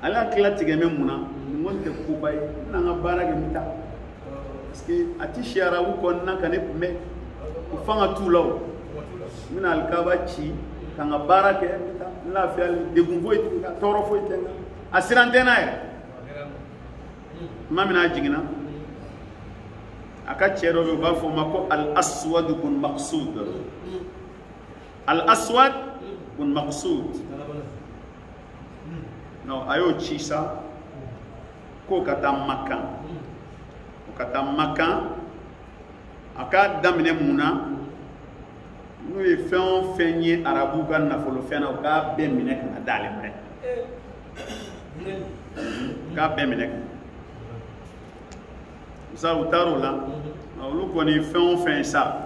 ala hakila tigeme muna ngonte kubay na ngabara ge mita parce que ati shiara wu konna kane me ufanga tulaw mina alkaba ci kanga barake mita la fial de gumboy toro foy tenga asirantena ya mamina jigina aka chero be ba fo mako al aswad kun maqsud al aswad kun maqsud no ayo chisa ko kata makan aka damine muna no e fen fenye arabu kan na folo fena ka be mine kana dale bre ka be mine sa utaro la olu ko ni fen sa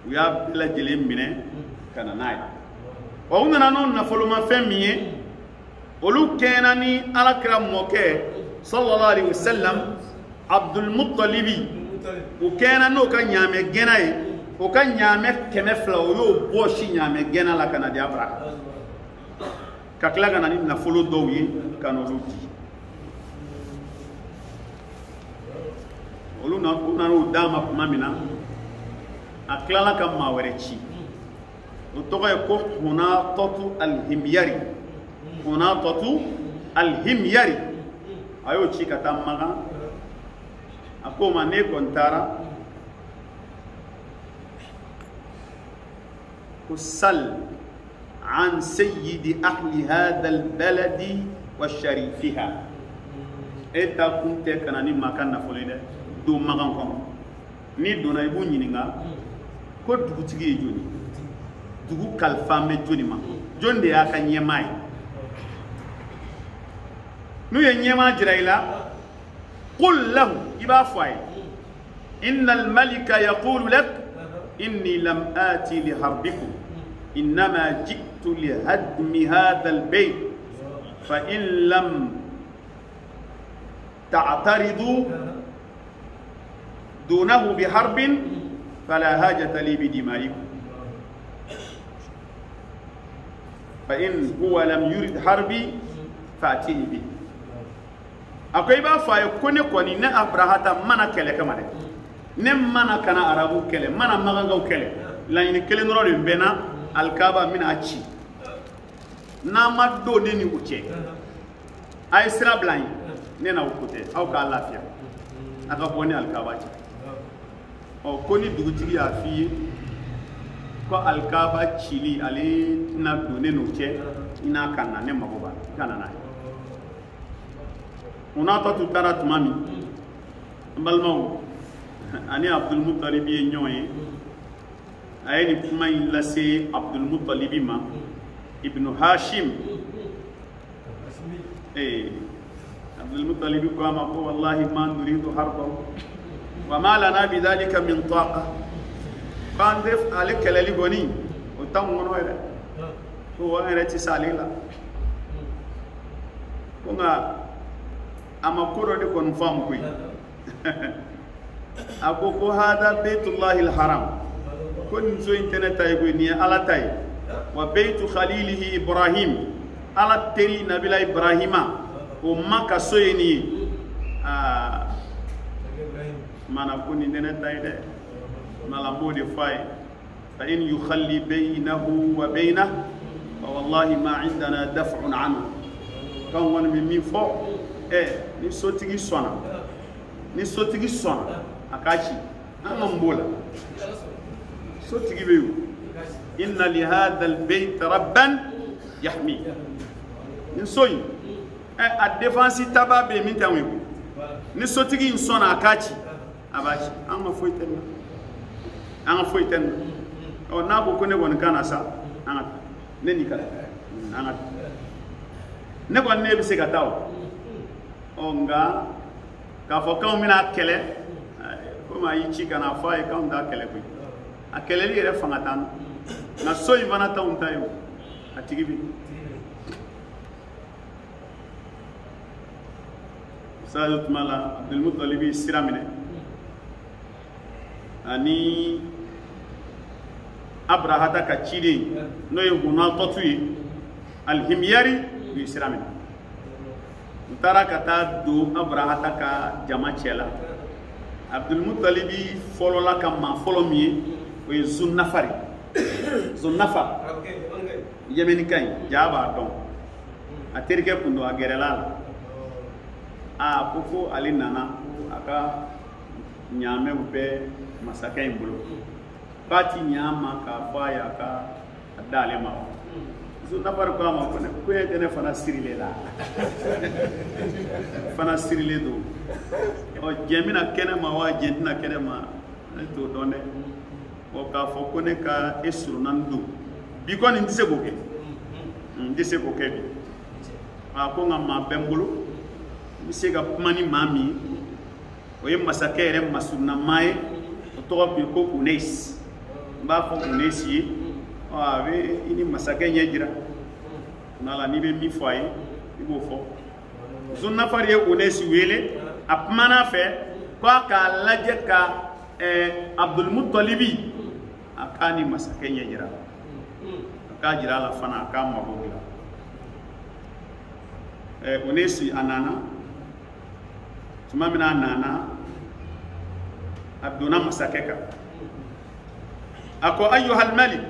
ya la jele mine kana nay wa una non na folo ma fen miye olu kenani alakra moke sallallahu alaihi wasallam abdul muttalibi o kena no ka nyame genaye o ka nyame kemefla o yo boshi nyame gena la kana diabra kakla kana ni na folo dowi kanolu olu na kuna no dama mamina aklala kam mawerechi o to ga ko huna tatu al-himyari hunatatu al-himyari ayo chika tamaga akoma ne kontara kusal an sayyid ahli hadha al-balad wa sharifiha eta kunte kanani makana folide do magan ko ni dona ibu nyininga ko dugutigi joni dugu kalfame joni ma jonde aka nyemai nu yenyema jiraila qul lahu ibafai innal malika yaqulu lak inni lam ati li harbikum inma ji'tu li hadmi hadha al bayt fa in lam ta'taridu dunahu bi harbin fala hajata li bi dimaikum fa in huwa lam yurid harbi fa'tini bi akoy ba faye kone koni ne abrahata mana kele kamade ne mana kana arabu kele mana magangaw kele la ni kele noro le bena alkaba min achi na maddo de ni uche ay sira blanc ne na ukote aw ka lafia aka boni alkaba ci o koni dugutigi ya fi ko alkaba chili ale na do ne no che ina kana ne magoba kana na unata tu tarat mami balmaw ani abdul muttalib ye nyoy ayni kuma illa se abdul muttalib ma ibn hashim abdul muttalib ko ma ko wallahi ma nuridu harba wa ma lana bidhalika min taqa kan def ale kelali goni o tam wono ere ko wa ere ti salila ko nga ama koro de kon fam kuy ako ko hada baytullah alharam kon zo internet ay go ni ala tay wa baytu khalilihi ibrahim ala teri nabila ibrahima o maka soyeni mana kuni internet tay de mala modi fay fa in yukhalli baynahu wa baynahu fa wallahi ma indana daf'un anhu kan won mi fo ni sotigi sona akachi amambola sotigi beyu inna li hadha albayt rabban yahmi ni soyi a defense tababe min tanwe ni sotigi sona akachi abachi amma foiten o na ko ne gon kana sa anga ne ni kala anga ne gon ne bi se gataw onga ka fo kan mina kele ko ma yi ci kana fa e kan da kele ko a kele li re fanga tan na so in fana ta unta yo atigi bi Sadat mala Abdul Muttalib siramine ani Abrahata ka cidi no ye huna totu al-Himyari bi siramine utara kata do Abrahata ka jama cela Abdul Muttalib folola ka ma folo mi o ye Zunnafari Zunnafa yemeni kay jaba don aterike kundo agerela a koko ali nana aka nyame ube masaka imbulo pati nyama ka faya ka adale ma Zunnafari ko ma ko ne ko yene fana sirile la fana sirile do o jemina kene ma wa jentina kene ma to donne o ka fo ko ne ka esuru nandu bi ko ni ndise ko ke ndise ko ke bi a ko ngam bembulu mi ga mani mami o ye masakere masuna mai o to ko Unais ba fo Unais yi o ave ini masake nyejira nala ni be mi foye ibo fo Zunnafari ye Unais wele apmana fe ko ka laje ka Abdul Muttalibi akani masake nyejira aka jira la fana aka mabogila Unais anana tuma mina nana abduna masakeka ako ayyuha al-malik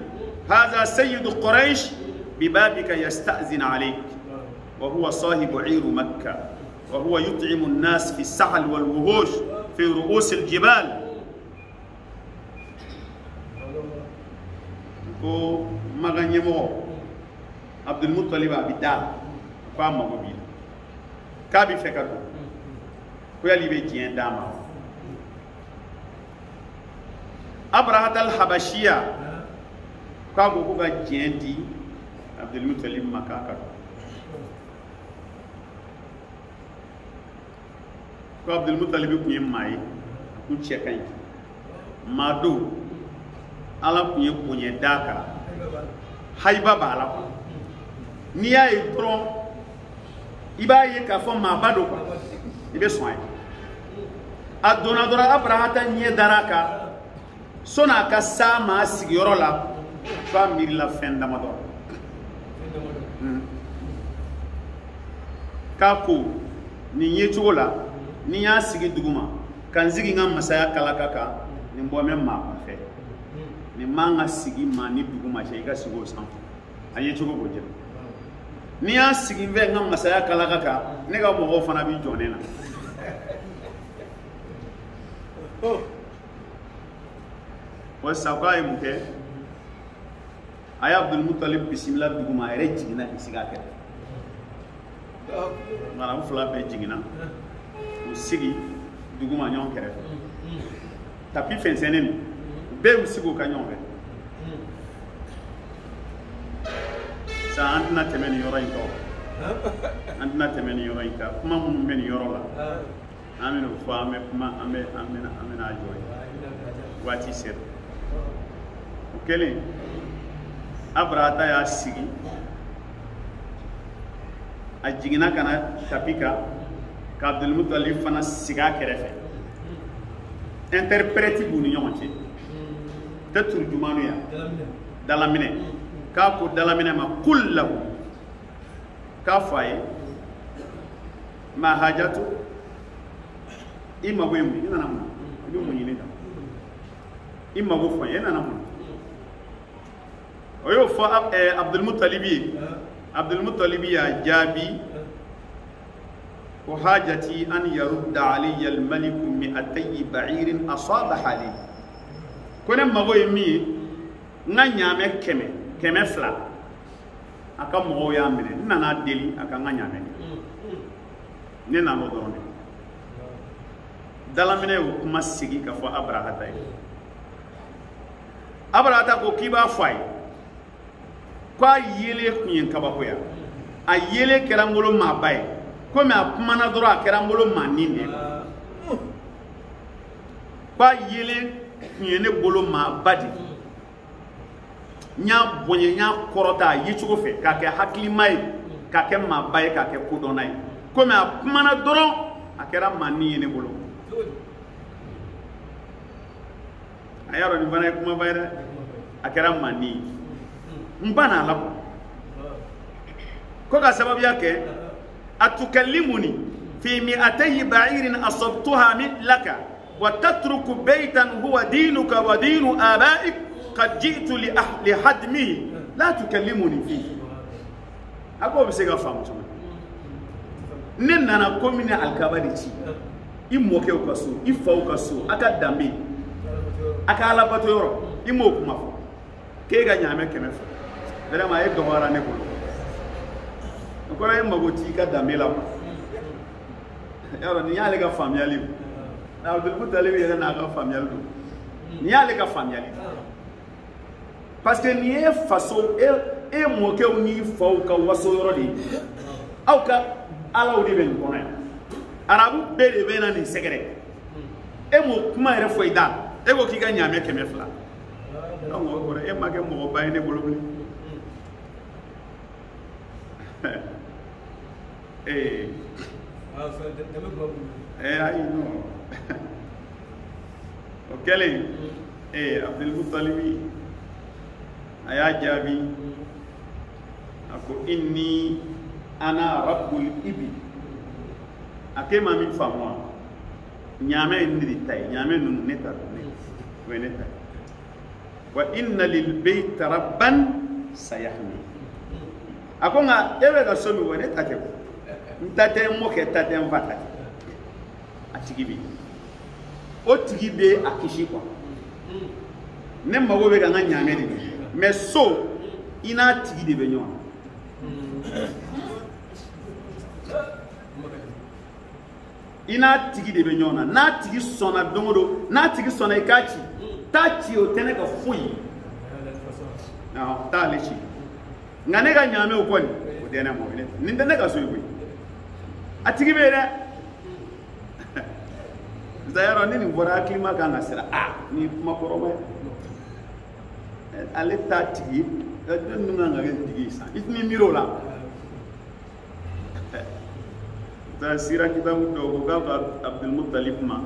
hadha sayyid quraish bibabika yasta'zin alayk wa huwa sahibu 'ir makkah wa huwa yut'imu an-nas fi as-sahl wal-wuhush fi ru'us al-jibal ko maganyemo Abdul Muttalib abida fa magobi kabi fekado ko yali be jien dama Abrahat al-Habashiya ka go ko ga jien di Abdul Muttalib makaka ko Abdul Muttalib ko yemai ku chekai mado ala ku yekunye daka haiba bala ni ay tron iba ye ka fo ma bado ko ibe soin adona dora Abrahata nye daraka sona ka sama sigiyoro la fa miri la fenda mador kako ni yecho la ni ya sigi duguma kan zigi ngam masaya kalakaka ni mbome ma fe ni manga sigi ma ni duguma che ga sigo san ayecho go goje ni ya sigi ve ngam masaya kalakaka ne ga mo fana bi jonena wasaqai muke ay Abdul Muttalib bismillah duguma ere jigina isiga ke mara fula be jigina o sigi duguma nyon kere tapi fensenen be usigo ka nyon be sa andna temeni yoro into andna temeni yoro ika kuma mun men yoro la amino fame kuma amena joy wati ser okele Abrahata ya sigi ajigina kana tapika ka Abdul Muttalib fana siga kerefe interprète bu ñu ñonti te turjumanu ya dalamine ka ko dalamine ma kullahu ka faye ma hajatu imma boyum ina namu ñu mu ñini da imma bo faye ina namu oyo fa Abdul Muttalib ya jabi وحاجتي أن يرد علي الملك 200 بعير أصاب حالي كنا مغوي مي نانيامي كمي فلا أكا مغوي أمني نانا ديلي أكا نانيامي نينا نودوني دلامني وكما سيجي كفو أبراهاتا أبراهاتا كو كيبا فاي كوا يلي كنين كبابويا a yele kerangolo ma bay ko me apmana doro a kerangolo manine kwa yele nyene bolo ma badi nya bonye nya korota yichugo fe ka ke hakli mai ka ke mabaye ka ke kudonai comme a kumana doron akera mani ne bolo ayaro ni bana kuma bayra akera mani mbana la ko ka sababu yake atukallimuni fi 200 ba'irin asabtuha min laka wa tatruku baytan huwa dinuka wa dinu aba'ik qad ji'tu li hadmihi la tukallimuni fi ako bisega famu tuma ne nana komine alkabadi ci i moke ko so i faw ko so aka dambe aka ala bato yoro i mo kuma fo ke ga nyame keme fo vraiment e do wara ne ko ko la mago ti ka dambe la yaro ni yale ga famiyali na Abdul Muttalib yana na ga famiyali ni yale ga famiyali parce que ni e façon e moke ni faw ka waso yoro di aw ka ala o de ben kono arabu be de bena ni segere e mo kuma ere fo ida e go ki ga nyame keme fla donc o e ma ke mo ba ne bolo bulu ay no okele Abdul Muttalib aya jabi ako inni ana rabbul ibi akema min famwa nyame ndiri tay nyame nun neta ne we neta wa inna lil bayt rabban sayahmi akonga ewe ga somi we neta ke ntate mo ke tate mvata atigibi o tigibe akishi kwa ne mago be ga nyame ni mais so ina tigi de benyo ina tigi de benyona na tigi sona dongodo na tigi sona ikachi tachi o teneka fuyi na ta lechi ngane ga nyame o kwani o dena mo ne ninde ne ga so yi atigi be ne zayaro ni vora klima ga nasira ni makoro ale ta tigi nunga nga tigi sa itni miro la ta sira kitabu do ga Abdul Muttalib ma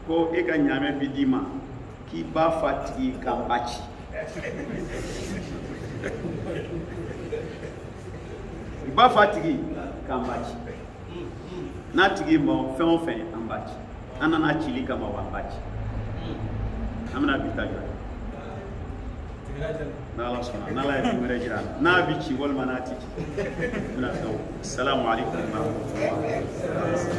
ko e ka nyame bidima ki ba fati kambachi ba fati kambachi na tigi mo fen ambachi anana chili kama wambachi amna bitaja نالا صنع نالا يكون رجال نابي شي والمناتج. السلام عليكم ورحمة الله.